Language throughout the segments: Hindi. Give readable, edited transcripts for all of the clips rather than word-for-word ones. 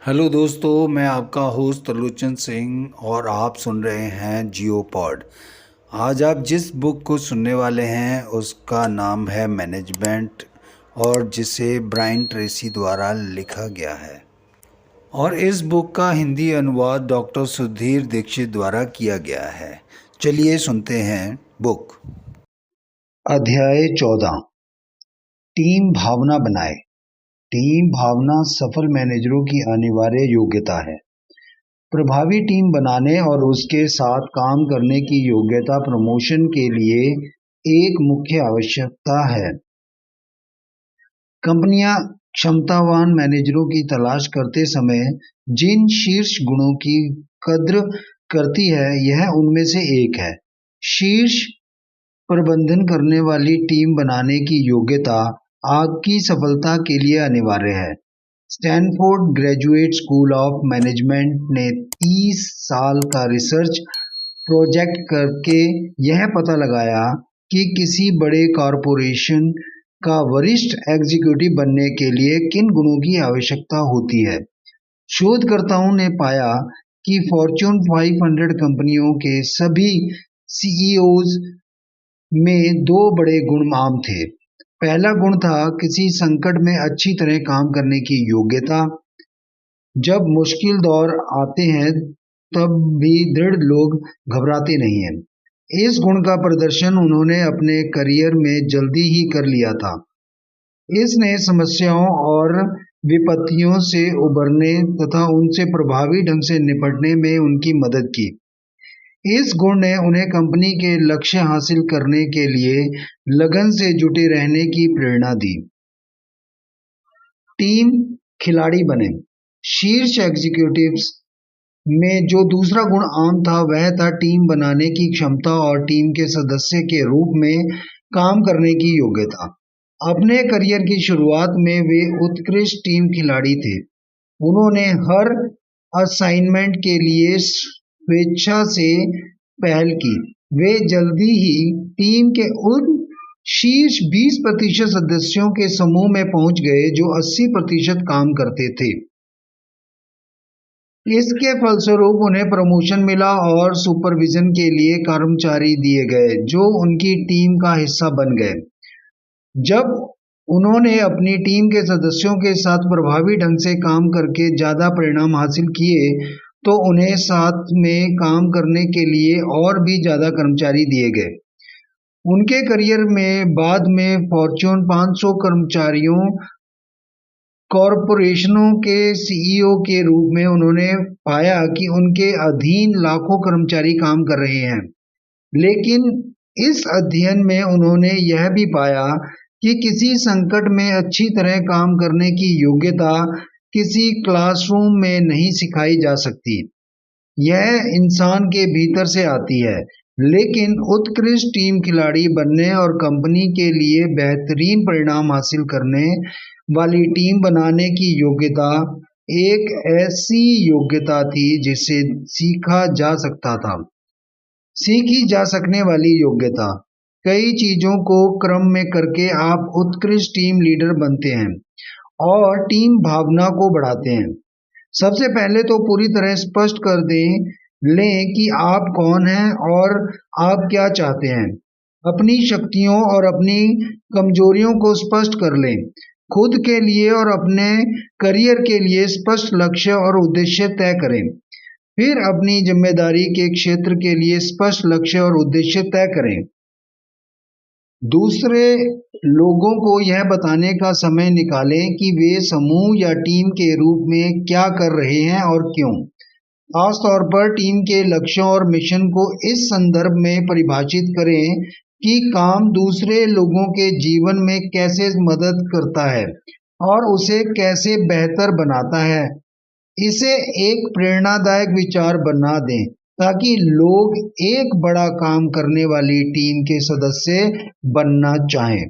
हेलो दोस्तों, मैं आपका होस्ट त्रिलोचन सिंह और आप सुन रहे हैं जियो पॉड। आज आप जिस बुक को सुनने वाले हैं उसका नाम है मैनेजमेंट और जिसे ब्रायन ट्रेसी द्वारा लिखा गया है। और इस बुक का हिंदी अनुवाद डॉक्टर सुधीर दीक्षित द्वारा किया गया है। चलिए सुनते हैं बुक। अध्याय 14। टीम भावना बनाए। टीम भावना सफल मैनेजरों की अनिवार्य योग्यता है। प्रभावी टीम बनाने और उसके साथ काम करने की योग्यता प्रमोशन के लिए एक मुख्य आवश्यकता है। कंपनियां क्षमतावान मैनेजरों की तलाश करते समय जिन शीर्ष गुणों की कद्र करती है, यह उनमें से एक है। शीर्ष प्रबंधन करने वाली टीम बनाने की योग्यता आपकी सफलता के लिए अनिवार्य है। Stanford graduate school of management ने 30 साल का रिसर्च प्रोजेक्ट करके यह पता लगाया कि किसी बड़े कॉरपोरेशन का वरिष्ठ एग्जीक्यूटिव बनने के लिए किन गुणों की आवश्यकता होती है। शोधकर्ताओं ने पाया कि फॉर्च्यून 500 कंपनियों के सभी सीईओज में दो बड़े गुण आम थे। पहला गुण था किसी संकट में अच्छी तरह काम करने की योग्यता। जब मुश्किल दौर आते हैं तब भी दृढ़ लोग घबराते नहीं हैं। इस गुण का प्रदर्शन उन्होंने अपने करियर में जल्दी ही कर लिया था। इसने समस्याओं और विपत्तियों से उबरने तथा उनसे प्रभावी ढंग से निपटने में उनकी मदद की। इस गुण ने उन्हें कंपनी के लक्ष्य हासिल करने के लिए लगन से जुटे रहने की प्रेरणा दी। टीम खिलाड़ी बने। शीर्ष एग्जीक्यूटिव्स में जो दूसरा गुण आम था वह था टीम बनाने की क्षमता और टीम के सदस्य के रूप में काम करने की योग्यता। अपने करियर की शुरुआत में वे उत्कृष्ट टीम खिलाड़ी थे। उन्होंने हर असाइनमेंट के लिए स्वेच्छा से पहल की। वे जल्दी ही टीम के उन शीर्ष 20% सदस्यों के समूह में पहुंच गए जो 80% काम करते थे। इसके फलस्वरूप उन्हें प्रमोशन मिला और सुपरविजन के लिए कर्मचारी दिए गए जो उनकी टीम का हिस्सा बन गए। जब उन्होंने अपनी टीम के सदस्यों के साथ प्रभावी ढंग से काम करके ज्यादा परिणाम हासिल किए तो उन्हें साथ में काम करने के लिए और भी ज्यादा कर्मचारी दिए गए। उनके करियर में बाद में फॉर्च्यून 500 कर्मचारियों कॉरपोरेशनों के सीईओ के रूप में उन्होंने पाया कि उनके अधीन लाखों कर्मचारी काम कर रहे हैं। लेकिन इस अध्ययन में उन्होंने यह भी पाया कि किसी संकट में अच्छी तरह काम करने की योग्यता किसी क्लासरूम में नहीं सिखाई जा सकती। यह इंसान के भीतर से आती है। लेकिन उत्कृष्ट टीम खिलाड़ी बनने और कंपनी के लिए बेहतरीन परिणाम हासिल करने वाली टीम बनाने की योग्यता एक ऐसी योग्यता थी जिसे सीखा जा सकता था। सीखी जा सकने वाली योग्यता। कई चीजों को क्रम में करके आप उत्कृष्ट टीम लीडर बनते हैं और टीम भावना को बढ़ाते हैं। सबसे पहले तो पूरी तरह स्पष्ट कर लें कि आप कौन हैं और आप क्या चाहते हैं। अपनी शक्तियों और अपनी कमजोरियों को स्पष्ट कर लें। खुद के लिए और अपने करियर के लिए स्पष्ट लक्ष्य और उद्देश्य तय करें। फिर अपनी जिम्मेदारी के क्षेत्र के लिए स्पष्ट लक्ष्य और उद्देश्य तय करें। दूसरे लोगों को यह बताने का समय निकालें कि वे समूह या टीम के रूप में क्या कर रहे हैं और क्यों। खासतौर पर टीम के लक्ष्यों और मिशन को इस संदर्भ में परिभाषित करें कि काम दूसरे लोगों के जीवन में कैसे मदद करता है और उसे कैसे बेहतर बनाता है। इसे एक प्रेरणादायक विचार बना दें ताकि लोग एक बड़ा काम करने वाली टीम के सदस्य बनना चाहें।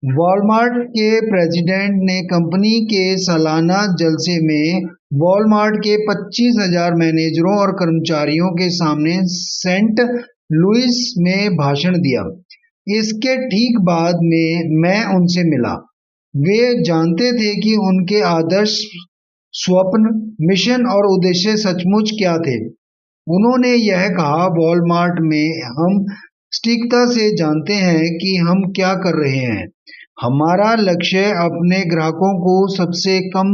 वॉलमार्ट के प्रेसिडेंट ने कंपनी के सालाना जलसे में वॉलमार्ट के 25,000 मैनेजरों और कर्मचारियों के सामने सेंट लुइस में भाषण दिया। इसके ठीक बाद में मैं उनसे मिला। वे जानते थे कि उनके आदर्श स्वप्न, मिशन और उद्देश्य सचमुच क्या थे? उन्होंने यह कहा, वॉलमार्ट में हम सटीकता से जानते हैं कि हम क्या कर रहे हैं। हमारा लक्ष्य अपने ग्राहकों को सबसे कम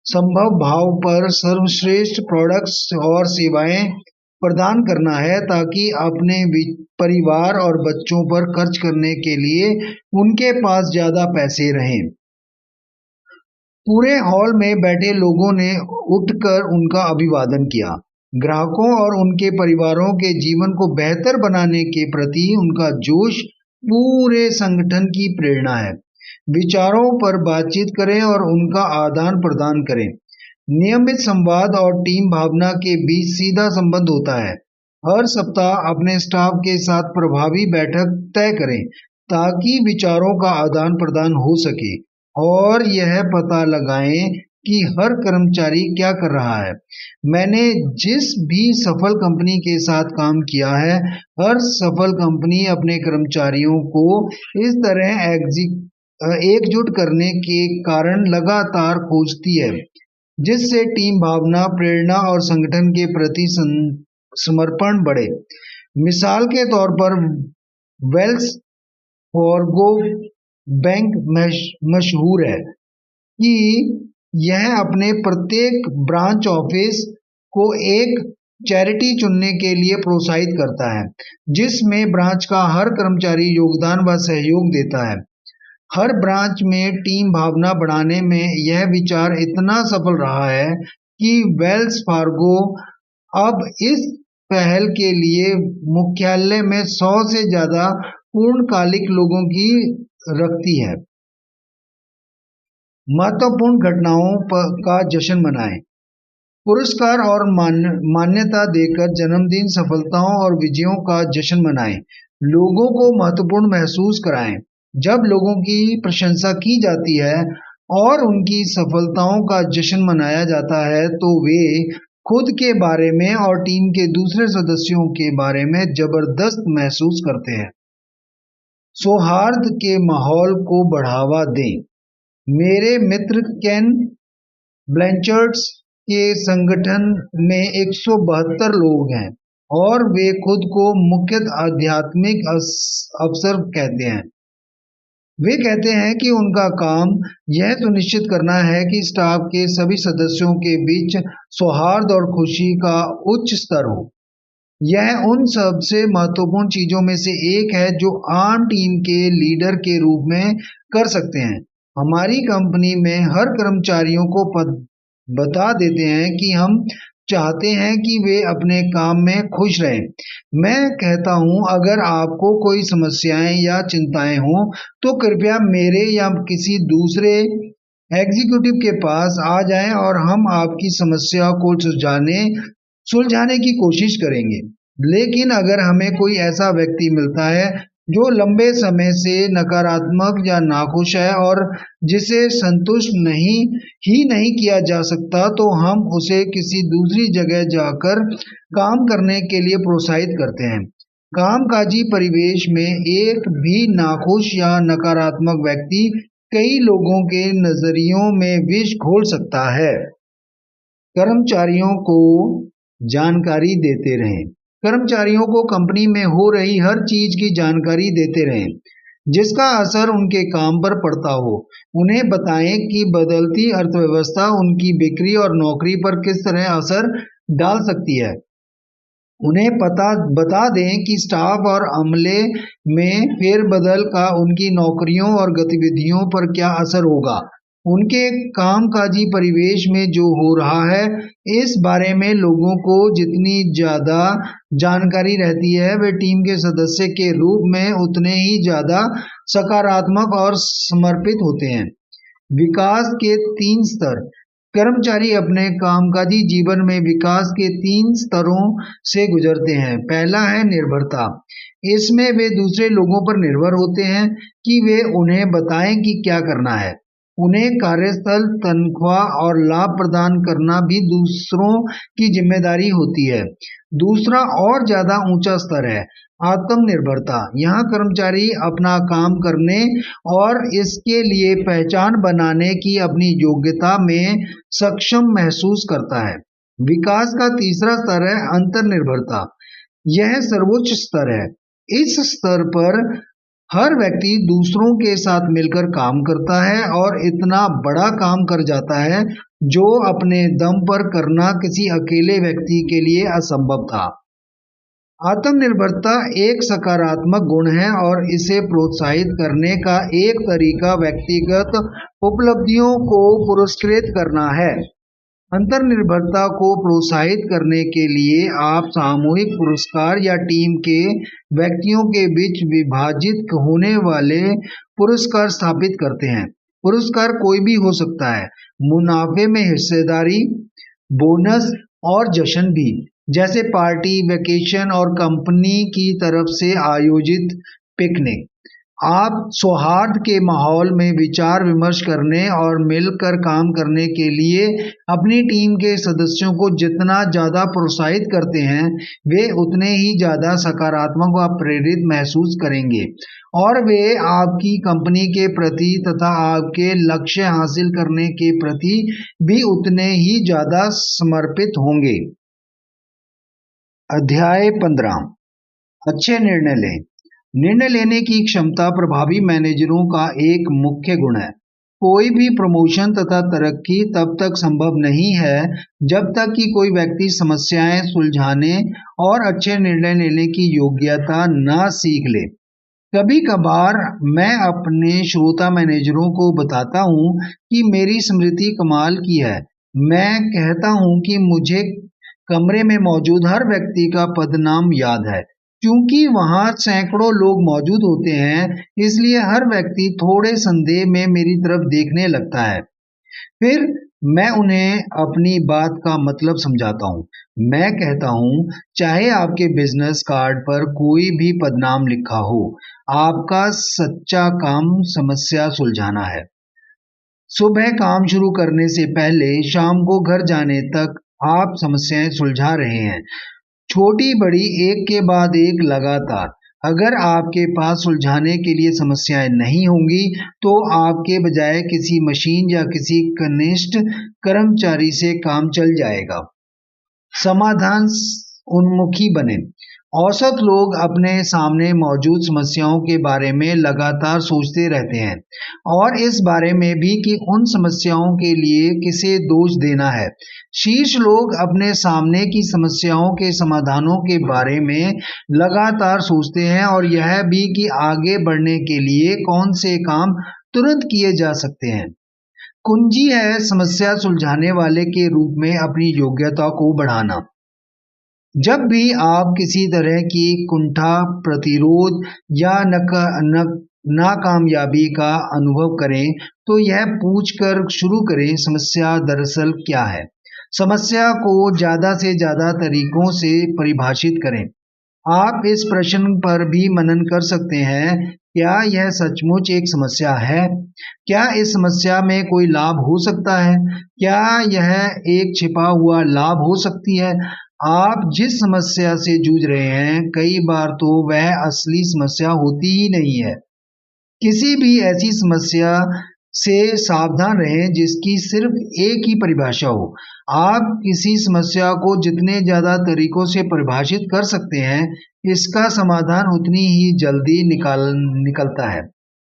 संभव भाव पर सर्वश्रेष्ठ प्रोडक्ट्स और सेवाएं प्रदान करना है ताकि अपने परिवार और बच्चों पर खर्च करने के लिए उनके पास ज्यादा पैसे रहें। पूरे हॉल में बैठे लोगों ने उठकर उनका अभिवादन किया। ग्राहकों और उनके परिवारों के जीवन को बेहतर बनाने के प्रति उनका जोश पूरे संगठन की प्रेरणा है। विचारों पर बातचीत करें और उनका आदान प्रदान करें। नियमित संवाद और टीम भावना के बीच सीधा संबंध होता है। हर सप्ताह अपने स्टाफ के साथ प्रभावी बैठक तय करें ताकि विचारों का आदान प्रदान हो सके और यह पता लगाएं कि हर कर्मचारी क्या कर रहा है। मैंने जिस भी सफल कंपनी के साथ काम किया है, हर सफल कंपनी अपने कर्मचारियों को इस तरह एकजुट करने के कारण लगातार खोजती है जिससे टीम भावना, प्रेरणा और संगठन के प्रति समर्पण बढ़े। मिसाल के तौर पर वेल्स फार्गो बैंक मशहूर है कि यह अपने प्रत्येक ब्रांच ऑफिस को एक चैरिटी चुनने के लिए प्रोत्साहित करता है जिसमें ब्रांच का हर कर्मचारी योगदान व सहयोग देता है। हर ब्रांच में टीम भावना बढ़ाने में यह विचार इतना सफल रहा है कि वेल्स फार्गो अब इस पहल के लिए मुख्यालय में 100 से ज्यादा पूर्णकालिक लोगों की रखती है। महत्वपूर्ण घटनाओं का जश्न मनाएं। पुरस्कार और मान्यता देकर जन्मदिन, सफलताओं और विजयों का जश्न मनाएं। लोगों को महत्वपूर्ण महसूस कराएं। जब लोगों की प्रशंसा की जाती है और उनकी सफलताओं का जश्न मनाया जाता है तो वे खुद के बारे में और टीम के दूसरे सदस्यों के बारे में जबरदस्त महसूस करते हैं। सौहार्द के माहौल को बढ़ावा दें। मेरे मित्र केन ब्लैंचर्ड्स के संगठन में 172 लोग हैं और वे खुद को मुख्य आध्यात्मिक अफसर कहते हैं। वे कहते हैं कि उनका काम यह सुनिश्चित करना है कि स्टाफ के सभी सदस्यों के बीच सौहार्द और खुशी का उच्च स्तर हो। यह उन सबसे महत्वपूर्ण चीजों में से एक है जो आम टीम के लीडर के रूप में कर सकते हैं। हमारी कंपनी में हर कर्मचारियों को बता देते हैं कि हम चाहते हैं कि वे अपने काम में खुश रहें। मैं कहता हूं, अगर आपको कोई समस्याएं या चिंताएं हों तो कृपया मेरे या किसी दूसरे एग्जीक्यूटिव के पास आ जाएं और हम आपकी समस्या को सुलझाने की कोशिश करेंगे। लेकिन अगर हमें कोई ऐसा व्यक्ति मिलता है जो लंबे समय से नकारात्मक या नाखुश है और जिसे संतुष्ट नहीं किया जा सकता, तो हम उसे किसी दूसरी जगह जाकर काम करने के लिए प्रोत्साहित करते हैं। कामकाजी परिवेश में एक भी नाखुश या नकारात्मक व्यक्ति कई लोगों के नजरियों में विष घोल सकता है। कर्मचारियों को जानकारी देते रहें। कर्मचारियों को कंपनी में हो रही हर चीज की जानकारी देते रहें जिसका असर उनके काम पर पड़ता हो। उन्हें बताएं कि बदलती अर्थव्यवस्था उनकी बिक्री और नौकरी पर किस तरह असर डाल सकती है। उन्हें बता दें कि स्टाफ और अमले में फेरबदल का उनकी नौकरियों और गतिविधियों पर क्या असर होगा। उनके कामकाजी परिवेश में जो हो रहा है इस बारे में लोगों को जितनी ज्यादा जानकारी रहती है, वे टीम के सदस्य के रूप में उतने ही ज्यादा सकारात्मक और समर्पित होते हैं। विकास के 3 स्तर। कर्मचारी अपने कामकाजी जीवन में विकास के 3 स्तरों से गुजरते हैं। पहला है निर्भरता। इसमें वे दूसरे लोगों पर निर्भर होते हैं कि वे उन्हें बताएं कि क्या करना है। उन्हें कार्यस्थल, तनख्वाह और लाभ प्रदान करना भी दूसरों की जिम्मेदारी होती है। दूसरा और ज्यादा ऊंचा स्तर है आत्मनिर्भरता, यहाँ कर्मचारी अपना काम करने और इसके लिए पहचान बनाने की अपनी योग्यता में सक्षम महसूस करता है। विकास का तीसरा स्तर है अंतर्निर्भरता। यह सर्वोच्च स्तर है। इस स्तर पर हर व्यक्ति दूसरों के साथ मिलकर काम करता है और इतना बड़ा काम कर जाता है जो अपने दम पर करना किसी अकेले व्यक्ति के लिए असंभव था। आत्मनिर्भरता एक सकारात्मक गुण है और इसे प्रोत्साहित करने का एक तरीका व्यक्तिगत उपलब्धियों को पुरस्कृत करना है। अंतर्निर्भरता को प्रोत्साहित करने के लिए आप सामूहिक पुरस्कार या टीम के व्यक्तियों के बीच विभाजित होने वाले पुरस्कार स्थापित करते हैं। पुरस्कार कोई भी हो सकता है, मुनाफे में हिस्सेदारी, बोनस और जश्न भी, जैसे पार्टी, वेकेशन और कंपनी की तरफ से आयोजित पिकनिक। आप सौहार्द के माहौल में विचार विमर्श करने और मिलकर काम करने के लिए अपनी टीम के सदस्यों को जितना ज़्यादा प्रोत्साहित करते हैं, वे उतने ही ज़्यादा सकारात्मक व प्रेरित महसूस करेंगे और वे आपकी कंपनी के प्रति तथा आपके लक्ष्य हासिल करने के प्रति भी उतने ही ज़्यादा समर्पित होंगे। अध्याय 15। अच्छे निर्णय लें। निर्णय लेने की क्षमता प्रभावी मैनेजरों का एक मुख्य गुण है। कोई भी प्रमोशन तथा तरक्की तब तक संभव नहीं है जब तक कि कोई व्यक्ति समस्याएं सुलझाने और अच्छे निर्णय लेने की योग्यता न सीख ले। कभी कभार मैं अपने श्रोता मैनेजरों को बताता हूं कि मेरी स्मृति कमाल की है। मैं कहता हूं कि मुझे कमरे में मौजूद हर व्यक्ति का पदनाम याद है। क्योंकि वहां सैकड़ों लोग मौजूद होते हैं, इसलिए हर व्यक्ति थोड़े संदेह में मेरी तरफ देखने लगता है। फिर मैं उन्हें अपनी बात का मतलब समझाता हूँ। मैं कहता हूँ, चाहे आपके बिजनेस कार्ड पर कोई भी पदनाम लिखा हो, आपका सच्चा काम समस्या सुलझाना है। सुबह काम शुरू करने से पहले शाम को घर जाने तक आप समस्याएं सुलझा रहे हैं, छोटी बड़ी, एक के बाद एक, लगातार। अगर आपके पास सुलझाने के लिए समस्याएं नहीं होंगी तो आपके बजाय किसी मशीन या किसी कनिष्ठ कर्मचारी से काम चल जाएगा। समाधान उन्मुखी बने। औसत लोग अपने सामने मौजूद समस्याओं के बारे में लगातार सोचते रहते हैं और इस बारे में भी कि उन समस्याओं के लिए किसे दोष देना है। शीर्ष लोग अपने सामने की समस्याओं के समाधानों के बारे में लगातार सोचते हैं और यह भी कि आगे बढ़ने के लिए कौन से काम तुरंत किए जा सकते हैं। कुंजी है समस्या सुलझाने वाले के रूप में अपनी योग्यता को बढ़ाना। जब भी आप किसी तरह की कुंठा, प्रतिरोध या नाकामयाबी का अनुभव करें तो यह पूछकर शुरू करें, समस्या दरअसल क्या है। समस्या को ज़्यादा से ज़्यादा तरीकों से परिभाषित करें। आप इस प्रश्न पर भी मनन कर सकते हैं, क्या यह सचमुच एक समस्या है? क्या इस समस्या में कोई लाभ हो सकता है? क्या यह एक छिपा हुआ लाभ हो सकती है? आप जिस समस्या से जूझ रहे हैं, कई बार तो वह असली समस्या होती ही नहीं है। किसी भी ऐसी समस्या से सावधान रहें जिसकी सिर्फ एक ही परिभाषा हो। आप किसी समस्या को जितने ज़्यादा तरीकों से परिभाषित कर सकते हैं, इसका समाधान उतनी ही जल्दी निकलता है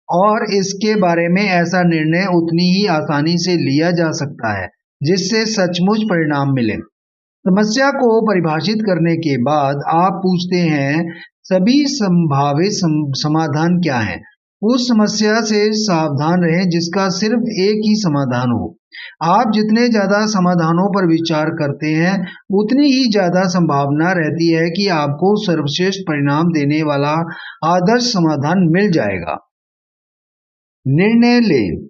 और इसके बारे में ऐसा निर्णय उतनी ही आसानी से लिया जा सकता है जिससे सचमुच परिणाम मिले। समस्या को परिभाषित करने के बाद आप पूछते हैं, सभी संभावित समाधान क्या हैं? उस समस्या से सावधान रहें जिसका सिर्फ एक ही समाधान हो। आप जितने ज़्यादा समाधानों पर विचार करते हैं, उतनी ही ज़्यादा संभावना रहती है कि आपको सर्वश्रेष्ठ परिणाम देने वाला आदर्श समाधान मिल जाएगा। निर्णय लें।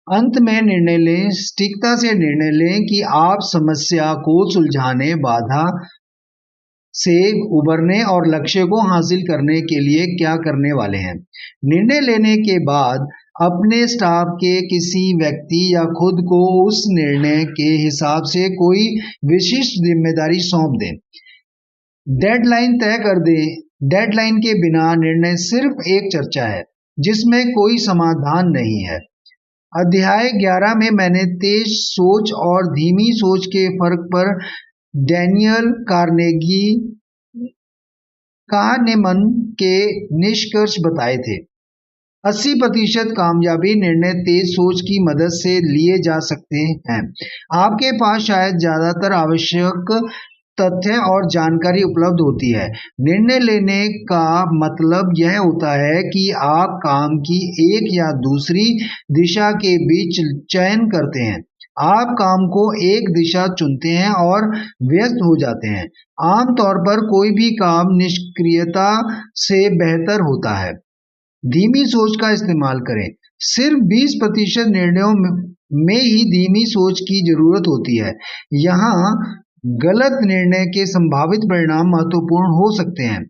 अंत में निर्णय लें, सटीकता से निर्णय लें कि आप समस्या को सुलझाने, बाधा से उबरने और लक्ष्य को हासिल करने के लिए क्या करने वाले हैं। निर्णय लेने के बाद अपने स्टाफ के किसी व्यक्ति या खुद को उस निर्णय के हिसाब से कोई विशिष्ट जिम्मेदारी सौंप दें। डेडलाइन तय कर दें डेडलाइन के बिना निर्णय सिर्फ एक चर्चा है जिसमें कोई समाधान नहीं है। अध्याय 11 में मैंने तेज सोच और धीमी सोच के फर्क पर डैनियल कार्नेगी kahneman के निष्कर्ष बताए थे। 80% कामयाबी निर्णय तेज सोच की मदद से लिए जा सकते हैं। आपके पास शायद ज्यादातर आवश्यक तथ्य और जानकारी उपलब्ध होती है। निर्णय लेने का मतलब यह होता है कि आप काम की एक या दूसरी दिशा के बीच चयन करते हैं। आप काम को एक दिशा चुनते हैं और व्यस्त हो जाते हैं। आमतौर पर कोई भी काम निष्क्रियता से बेहतर होता है। धीमी सोच का इस्तेमाल करें। सिर्फ 20% निर्णयों में ही धीमी सोच की जरूरत होती है। यहाँ गलत निर्णय के संभावित परिणाम महत्वपूर्ण हो सकते हैं।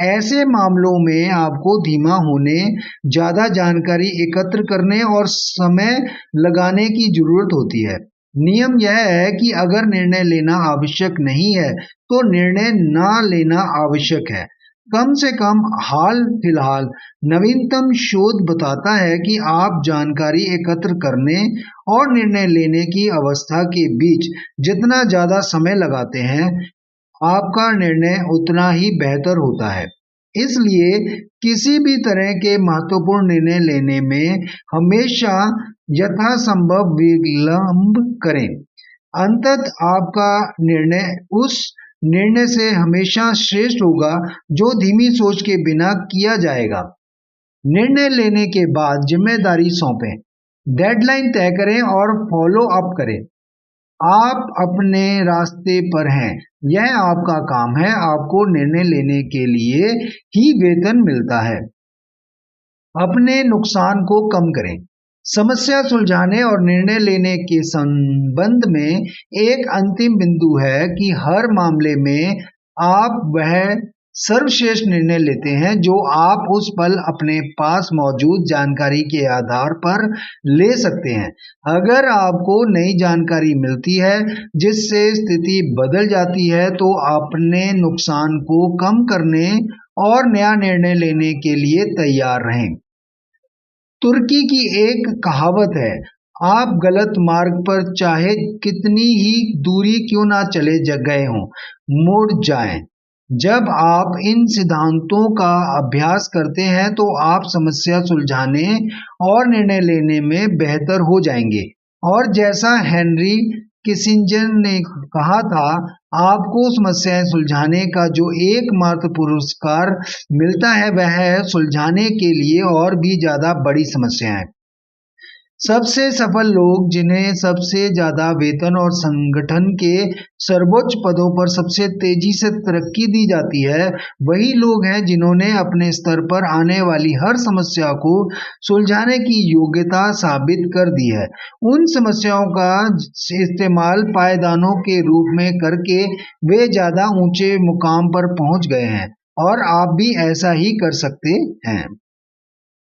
ऐसे मामलों में आपको धीमा होने, ज्यादा जानकारी एकत्र करने और समय लगाने की जरूरत होती है। नियम यह है कि अगर निर्णय लेना आवश्यक नहीं है तो निर्णय ना लेना आवश्यक है। कम से कम हाल फिलहाल नवीनतम शोध बताता है कि आप जानकारी एकत्र करने और निर्णय लेने की अवस्था के बीच जितना ज्यादा समय लगाते हैं, आपका निर्णय उतना ही बेहतर होता है। इसलिए किसी भी तरह के महत्वपूर्ण निर्णय लेने में हमेशा यथासंभव विलंब करें। अंततः आपका निर्णय उस निर्णय से हमेशा श्रेष्ठ होगा जो धीमी सोच के बिना किया जाएगा। निर्णय लेने के बाद जिम्मेदारी सौंपें, डेडलाइन तय करें और फॉलो अप करें। आप अपने रास्ते पर हैं, यह आपका काम है। आपको निर्णय लेने के लिए ही वेतन मिलता है। अपने नुकसान को कम करें। समस्या सुलझाने और निर्णय लेने के संबंध में एक अंतिम बिंदु है कि हर मामले में आप वह सर्वश्रेष्ठ निर्णय लेते हैं जो आप उस पल अपने पास मौजूद जानकारी के आधार पर ले सकते हैं। अगर आपको नई जानकारी मिलती है जिससे स्थिति बदल जाती है तो अपने नुकसान को कम करने और नया निर्णय लेने के लिए तैयार रहें। तुर्की की एक कहावत है, आप गलत मार्ग पर चाहे कितनी ही दूरी क्यों ना चले गए हों, मुड़ जाएं। जब आप इन सिद्धांतों का अभ्यास करते हैं तो आप समस्या सुलझाने और निर्णय लेने में बेहतर हो जाएंगे। और जैसा हेनरी किसिंजर ने कहा था, आपको समस्याएं सुलझाने का जो एकमात्र पुरस्कार मिलता है वह है सुलझाने के लिए और भी ज्यादा बड़ी समस्याएं। सबसे सफल लोग जिन्हें सबसे ज्यादा वेतन और संगठन के सर्वोच्च पदों पर सबसे तेजी से तरक्की दी जाती है, वही लोग हैं जिन्होंने अपने स्तर पर आने वाली हर समस्या को सुलझाने की योग्यता साबित कर दी है। उन समस्याओं का इस्तेमाल पायदानों के रूप में करके वे ज्यादा ऊंचे मुकाम पर पहुंच गए हैं और आप भी ऐसा ही कर सकते हैं।